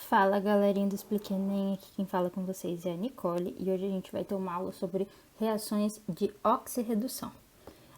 Fala galerinha do Explique Enem, aqui quem fala com vocês é a Nicole e hoje a gente vai ter uma aula sobre reações de oxirredução.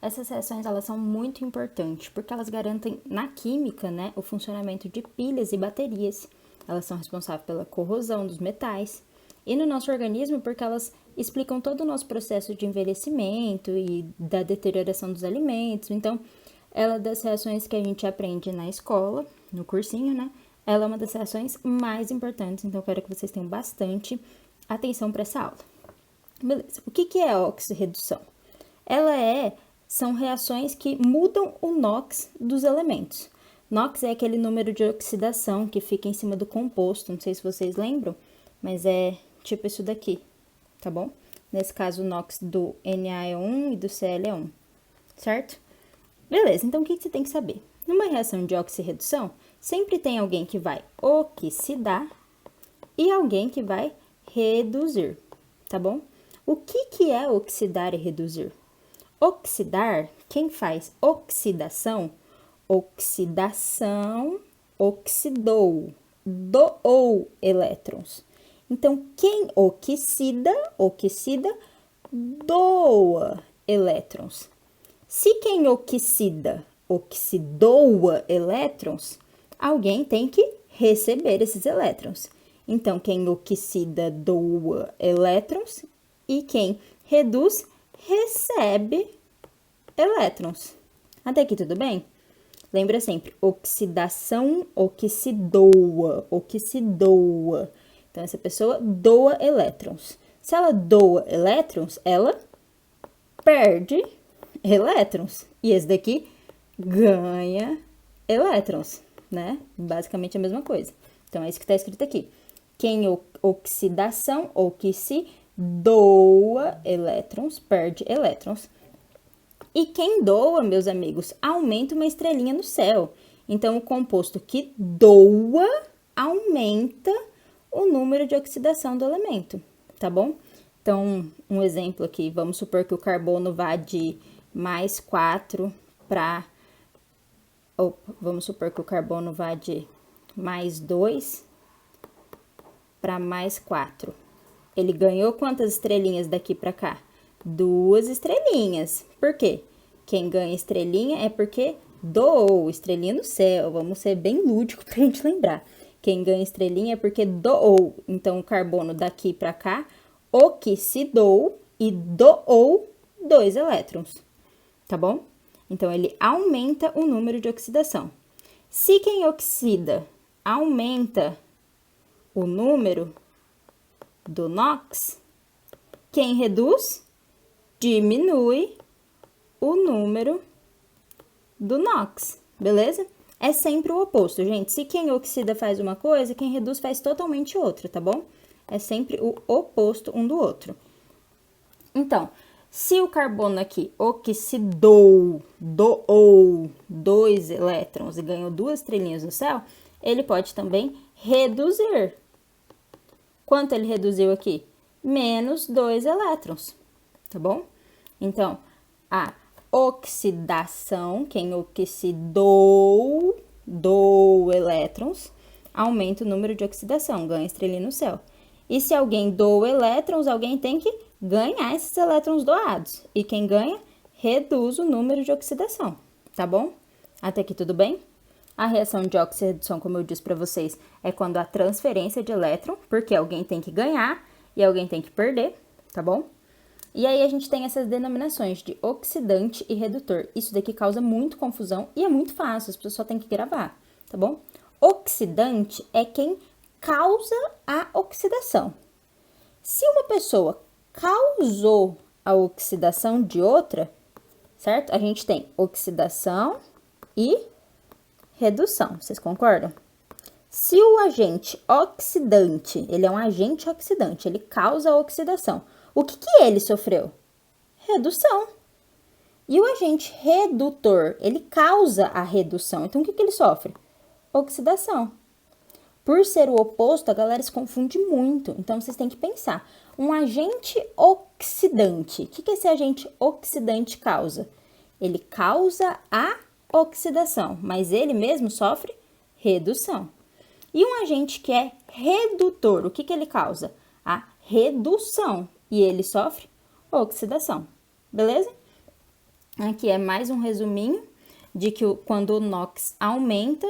Essas reações elas são muito importantes porque elas garantem na química, né, o funcionamento de pilhas e baterias. Elas são responsáveis pela corrosão dos metais e no nosso organismo porque elas explicam todo o nosso processo de envelhecimento e da deterioração dos alimentos. Então, ela é das reações que a gente aprende na escola, no cursinho, né? Ela é uma das reações mais importantes, então eu quero que vocês tenham bastante atenção para essa aula. Beleza, o que é a oxirredução? São reações que mudam o NOx dos elementos. NOx é aquele número de oxidação que fica em cima do composto, não sei se vocês lembram, mas é tipo isso daqui, tá bom? Nesse caso, o NOx do Na é 1 e do Cl é 1, certo? Beleza, então o que você tem que saber? Numa reação de oxirredução, sempre tem alguém que vai oxidar e alguém que vai reduzir, tá bom? O que é oxidar e reduzir? Oxidar, quem faz oxidação, doou elétrons. Então, quem oxida, doa elétrons. Se quem oxidoa elétrons, alguém tem que receber esses elétrons. Então, quem oxida doa elétrons e quem reduz recebe elétrons. Até aqui tudo bem? Lembra sempre, oxidação, oxidoa. Então, essa pessoa doa elétrons. Se ela doa elétrons, ela perde elétrons. E esse daqui ganha elétrons, né? Basicamente a mesma coisa. Então, é isso que está escrito aqui. Quem oxidação, doa elétrons, perde elétrons. E quem doa, meus amigos, aumenta uma estrelinha no céu. Então, o composto que doa aumenta o número de oxidação do elemento, tá bom? Então, um exemplo aqui, vamos supor que o carbono vá de mais 4 para... vamos supor que o carbono vá de mais 2 para mais 4. Ele ganhou quantas estrelinhas daqui para cá? 2 estrelinhas. Por quê? Quem ganha estrelinha é porque doou, estrelinha no céu. Vamos ser bem lúdico pra gente lembrar. Quem ganha estrelinha é porque doou. Então, o carbono daqui para cá oxidou e doou 2 elétrons, tá bom? Então, ele aumenta o número de oxidação. Se quem oxida aumenta o número do NOx, quem reduz diminui o número do NOx, beleza? É sempre o oposto, gente. Se quem oxida faz uma coisa, quem reduz faz totalmente outra, tá bom? É sempre o oposto um do outro. Então, se o carbono aqui oxidou, doou 2 elétrons e ganhou 2 estrelinhas no céu, ele pode também reduzir. Quanto ele reduziu aqui? Menos 2 elétrons, tá bom? Então, a oxidação, quem oxidou, doou elétrons, aumenta o número de oxidação, ganha estrelinha no céu. E se alguém doa elétrons, alguém tem que ganhar esses elétrons doados. E quem ganha, reduz o número de oxidação, tá bom? Até aqui tudo bem? A reação de oxirredução, como eu disse para vocês, é quando há transferência de elétron, porque alguém tem que ganhar e alguém tem que perder, tá bom? E aí a gente tem essas denominações de oxidante e redutor. Isso daqui causa muito confusão e é muito fácil, as pessoas só têm que gravar, tá bom? Oxidante é quem causa a oxidação. Se uma pessoa causou a oxidação de outra, certo? A gente tem oxidação e redução, vocês concordam? Se o agente oxidante, ele é um agente oxidante, ele causa a oxidação, o que ele sofreu? Redução. E o agente redutor, ele causa a redução, então o que ele sofre? Oxidação. Por ser o oposto, a galera se confunde muito, então vocês têm que pensar. Um agente oxidante, o que esse agente oxidante causa? Ele causa a oxidação, mas ele mesmo sofre redução. E um agente que é redutor, o que que ele causa? A redução, e ele sofre oxidação, beleza? Aqui é mais um resuminho de que quando o NOx aumenta,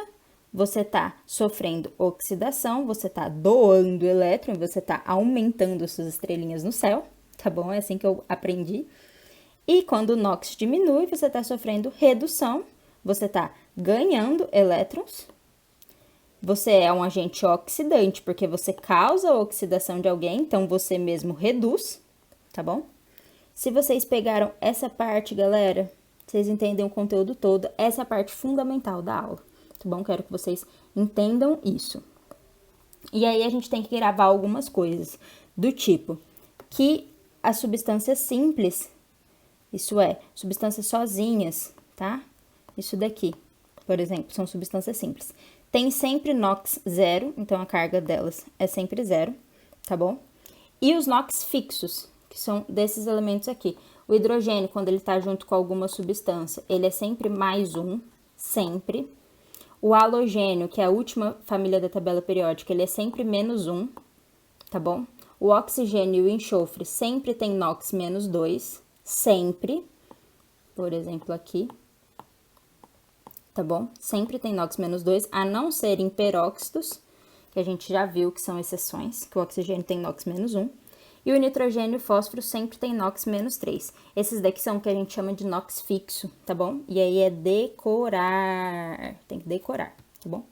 você está sofrendo oxidação, você está doando elétron, você está aumentando suas estrelinhas no céu, tá bom? É assim que eu aprendi. E quando o NOx diminui, você está sofrendo redução, você está ganhando elétrons. Você é um agente oxidante, porque você causa a oxidação de alguém, então você mesmo reduz, tá bom? Se vocês pegaram essa parte, galera, vocês entendem o conteúdo todo, essa é a parte fundamental da aula, tá bom? Quero que vocês entendam isso. E aí a gente tem que gravar algumas coisas, do tipo que as substâncias simples, isso é, substâncias sozinhas, tá? Isso daqui, por exemplo, são substâncias simples. Tem sempre NOx zero, então a carga delas é sempre zero, tá bom? E os NOx fixos, que são desses elementos aqui. O hidrogênio, quando ele tá junto com alguma substância, ele é sempre mais um, sempre. O halogênio, que é a última família da tabela periódica, ele é sempre menos um, tá bom? O oxigênio e o enxofre sempre tem NOx menos 2, sempre. Por exemplo, aqui. Tá bom? Sempre tem NOx menos 2, a não ser em peróxidos, que a gente já viu que são exceções, que o oxigênio tem NOx menos 1. E o nitrogênio e o fósforo sempre tem NOx menos 3. Esses daqui são o que a gente chama de NOx fixo, tá bom? E aí é decorar, tem que decorar, tá bom?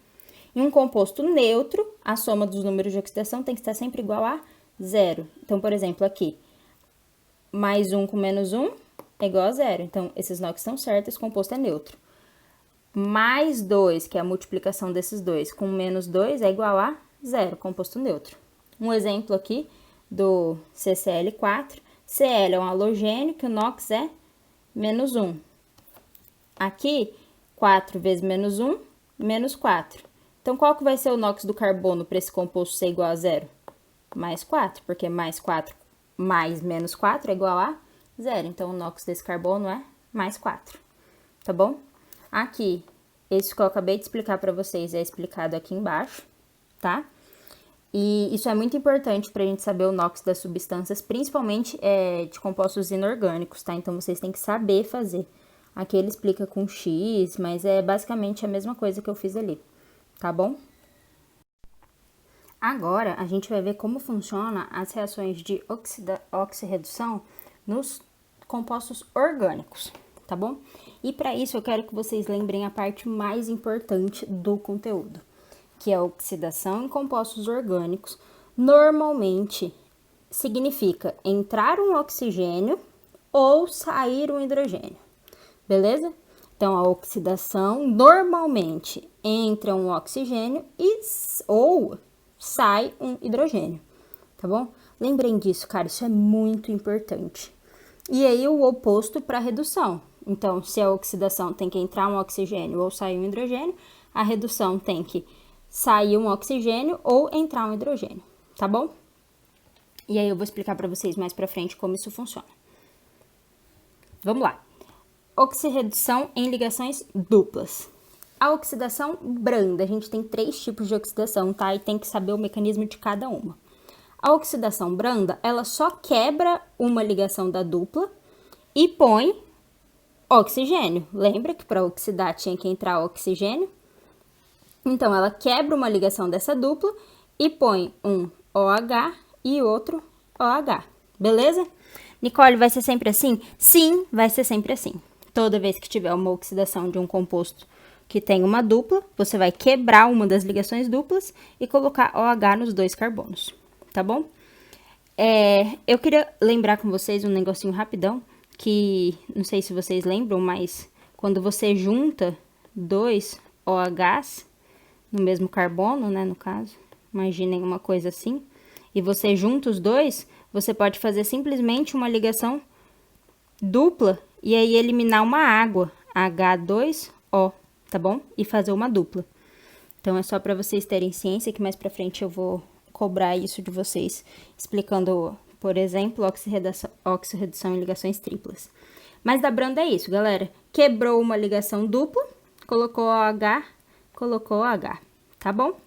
Em um composto neutro, a soma dos números de oxidação tem que estar sempre igual a 0. Então, por exemplo, aqui, mais 1 com menos 1 é igual a 0. Então, esses NOx estão certos, esse composto é neutro. Mais 2, que é a multiplicação desses dois, com menos 2 é igual a 0, composto neutro. Um exemplo aqui do CCl4. Cl é um halogênio, que o NOx é menos 1. Aqui, 4 vezes menos 1, menos 4. Então, qual que vai ser o NOx do carbono para esse composto ser igual a 0? Mais 4, porque mais 4 mais menos 4 é igual a 0. Então, o NOx desse carbono é mais 4, tá bom? Aqui, esse que eu acabei de explicar para vocês é explicado aqui embaixo, tá? E isso é muito importante para a gente saber o NOx das substâncias, principalmente de compostos inorgânicos, tá? Então, vocês têm que saber fazer. Aqui ele explica com X, mas é basicamente a mesma coisa que eu fiz ali, tá bom? Agora, a gente vai ver como funciona as reações de oxirredução nos compostos orgânicos, tá bom? E para isso, eu quero que vocês lembrem a parte mais importante do conteúdo, que é a oxidação em compostos orgânicos. Normalmente, significa entrar um oxigênio ou sair um hidrogênio, beleza? Então, a oxidação, normalmente, entra um oxigênio ou sai um hidrogênio, tá bom? Lembrem disso, cara, isso é muito importante. E aí, o oposto para redução. Então, se a oxidação tem que entrar um oxigênio ou sair um hidrogênio, a redução tem que sair um oxigênio ou entrar um hidrogênio, tá bom? E aí, eu vou explicar para vocês mais pra frente como isso funciona. Vamos lá. Oxirredução em ligações duplas. A oxidação branda, a gente tem 3 tipos de oxidação, tá? E tem que saber o mecanismo de cada uma. A oxidação branda, ela só quebra uma ligação da dupla e põe oxigênio. Lembra que para oxidar tinha que entrar oxigênio? Então, ela quebra uma ligação dessa dupla e põe um OH e outro OH. Beleza? Nicole, vai ser sempre assim? Sim, vai ser sempre assim. Toda vez que tiver uma oxidação de um composto que tem uma dupla, você vai quebrar uma das ligações duplas e colocar OH nos 2 carbonos, tá bom? Eu queria lembrar com vocês um negocinho rapidão, que não sei se vocês lembram, mas quando você junta 2 OHs no mesmo carbono, né, no caso, imaginem uma coisa assim, e você junta os dois, você pode fazer simplesmente uma ligação dupla e aí eliminar uma água, H2O, tá bom? E fazer uma dupla. Então, é só para vocês terem ciência que mais pra frente eu vou cobrar isso de vocês, explicando, por exemplo, oxirredução em ligações triplas. Mas da branda é isso, galera. Quebrou uma ligação dupla, colocou OH, colocou OH, tá bom?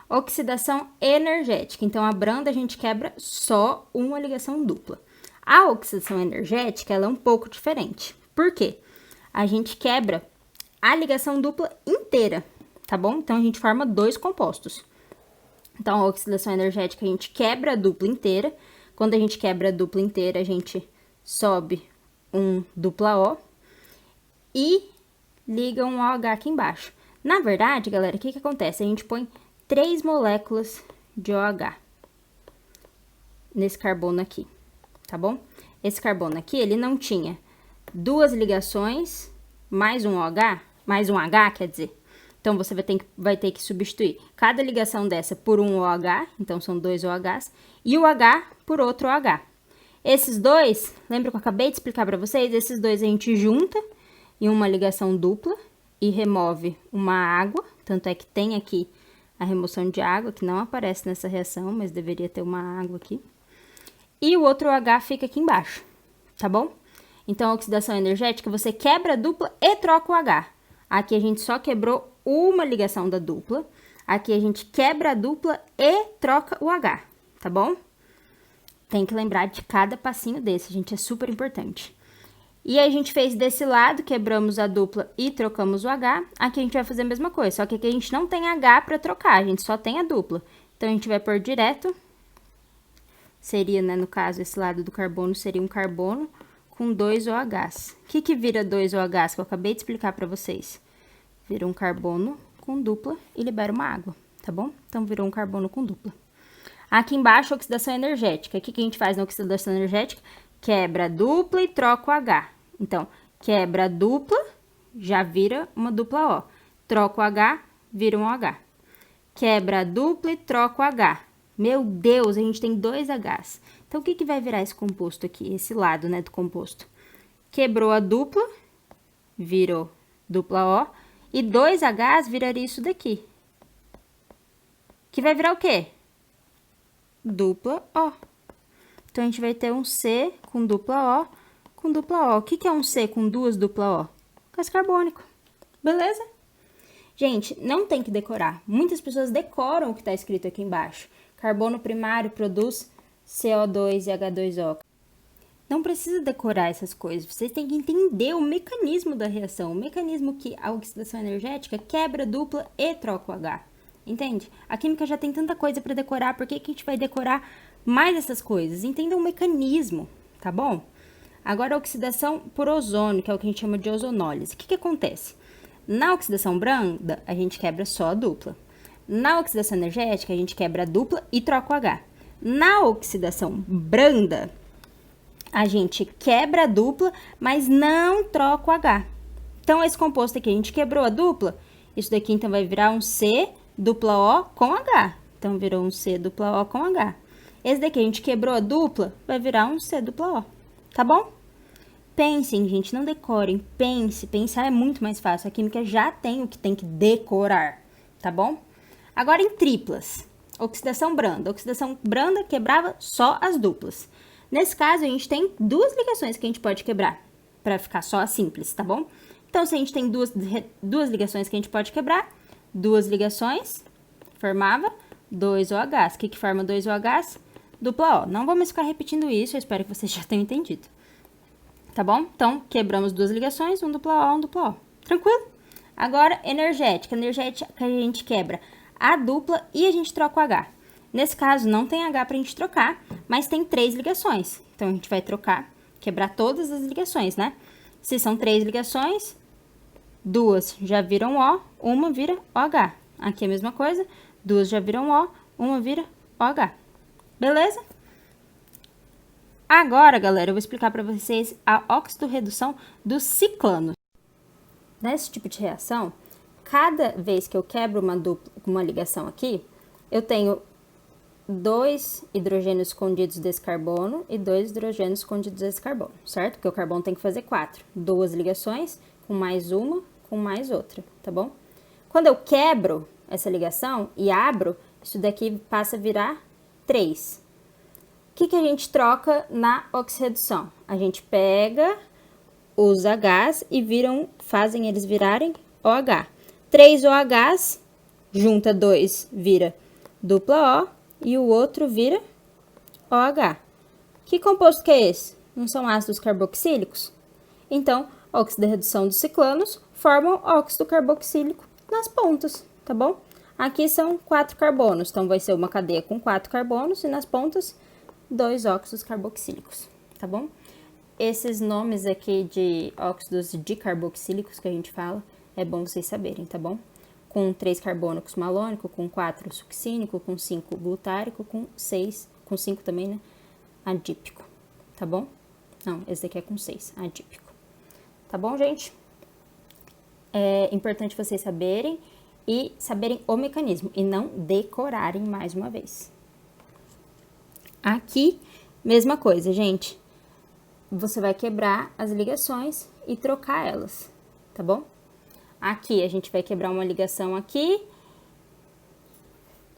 Oxidação energética. Então, a branda a gente quebra só uma ligação dupla. A oxidação energética, ela é um pouco diferente. Por quê? A gente quebra a ligação dupla inteira, tá bom? Então, a gente forma dois compostos. Então, a oxidação energética, a gente quebra a dupla inteira. Quando a gente quebra a dupla inteira, a gente sobe um dupla O e liga um OH aqui embaixo. Na verdade, galera, o que acontece? A gente põe 3 moléculas de OH nesse carbono aqui, tá bom? Esse carbono aqui, ele não tinha duas ligações, mais um OH, mais um H, quer dizer. Então, você vai ter que substituir cada ligação dessa por um OH, então são 2 OHs, e o H por outro OH. Esses dois, lembra que eu acabei de explicar para vocês? Esses dois a gente junta em uma ligação dupla e remove uma água, tanto é que tem aqui a remoção de água, que não aparece nessa reação, mas deveria ter uma água aqui. E o outro OH fica aqui embaixo, tá bom? Então, a oxidação energética, você quebra a dupla e troca o H. Aqui a gente só quebrou uma ligação da dupla. Aqui a gente quebra a dupla e troca o H, tá bom? Tem que lembrar de cada passinho desse, gente, é super importante. E aí, a gente fez desse lado, quebramos a dupla e trocamos o H. Aqui a gente vai fazer a mesma coisa, só que aqui a gente não tem H para trocar, a gente só tem a dupla. Então, a gente vai pôr direto. Seria, né, no caso, esse lado do carbono seria um carbono com 2 OHs. O que vira 2 OHs que eu acabei de explicar para vocês? Vira um carbono com dupla e libera uma água, tá bom? Então, virou um carbono com dupla. Aqui embaixo, oxidação energética. O que a gente faz na oxidação energética? Quebra a dupla e troca o H. Então, quebra a dupla, já vira uma dupla O. Troca o H, vira um OH. Quebra a dupla e troca o H. Meu Deus, a gente tem 2 Hs. Então, o que vai virar esse composto aqui? Esse lado, né, do composto. Quebrou a dupla, virou dupla O. E 2 Hs viraria isso daqui. Que vai virar o quê? Dupla O. Então, a gente vai ter um C com dupla O com dupla O. O que é um C com duas dupla O? Gás carbônico. Beleza? Gente, não tem que decorar. Muitas pessoas decoram o que está escrito aqui embaixo. Carbono primário produz CO2 e H2O. Não precisa decorar essas coisas. Vocês têm que entender o mecanismo da reação. O mecanismo que a oxidação energética quebra dupla e troca o H. Entende? A química já tem tanta coisa para decorar. Por que a gente vai decorar mais essas coisas? Entenda o mecanismo, tá bom? Agora, a oxidação por ozônio, que é o que a gente chama de ozonólise. O que acontece? Na oxidação branda, a gente quebra só a dupla. Na oxidação energética, a gente quebra a dupla e troca o H. Na oxidação branda, a gente quebra a dupla, mas não troca o H. Então, esse composto aqui, a gente quebrou a dupla, isso daqui, então, vai virar um C dupla O com H. Então, virou um C dupla O com H. Esse daqui, a gente quebrou a dupla, vai virar um C dupla O. Tá bom? Pensem, gente, não decorem. Pense. Pensar é muito mais fácil. A química já tem o que tem que decorar, tá bom? Agora, em triplas. Oxidação branda. Oxidação branda quebrava só as duplas. Nesse caso, a gente tem 2 ligações que a gente pode quebrar, para ficar só a simples, tá bom? Então, se a gente tem duas ligações que a gente pode quebrar, 2 ligações, formava 2 OHs. O que forma 2 OHs? Dupla O. Não vamos ficar repetindo isso, eu espero que vocês já tenham entendido. Tá bom? Então, quebramos 2 ligações, um dupla O, um dupla O. Tranquilo? Agora, energética. Energética, a gente quebra a dupla e a gente troca o H. Nesse caso, não tem H pra gente trocar, mas tem 3 ligações. Então, a gente vai trocar, quebrar todas as ligações, né? Se são 3 ligações, 2 já viram O, uma vira OH. Aqui é a mesma coisa, 2 já viram O, uma vira OH. Beleza? Agora, galera, eu vou explicar para vocês a oxidorredução dos ciclanos. Nesse tipo de reação, cada vez que eu quebro uma ligação aqui, eu tenho 2 hidrogênios escondidos desse carbono e 2 hidrogênios escondidos desse carbono, certo? Porque o carbono tem que fazer 4. 2 ligações, com mais uma, com mais outra, tá bom? Quando eu quebro essa ligação e abro, isso daqui passa a virar 3. que a gente troca na oxirredução? A gente pega os Hs e fazem eles virarem OH. 3 OHs, junta 2, vira dupla O, e o outro vira OH. Que composto que é esse? Não são ácidos carboxílicos? Então, a oxidorredução dos ciclanos formam óxido carboxílico nas pontas, tá bom? Aqui são 4 carbonos, então vai ser uma cadeia com 4 carbonos e nas pontas 2 óxidos carboxílicos, tá bom? Esses nomes aqui de óxidos dicarboxílicos que a gente fala, é bom vocês saberem, tá bom? Com 3 carbônicos malônico, com 4 succínico, com 5 glutárico, com 5 também, né? Adípico, tá bom? Não, esse daqui é com 6, adípico. Tá bom, gente? É importante vocês saberem e saberem o mecanismo e não decorarem mais uma vez. Aqui, mesma coisa, gente. Você vai quebrar as ligações e trocar elas, tá bom? Aqui, a gente vai quebrar uma ligação aqui.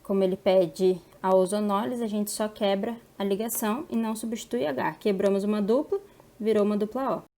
Como ele pede a ozonólise, a gente só quebra a ligação e não substitui H. Quebramos uma dupla, virou uma dupla O.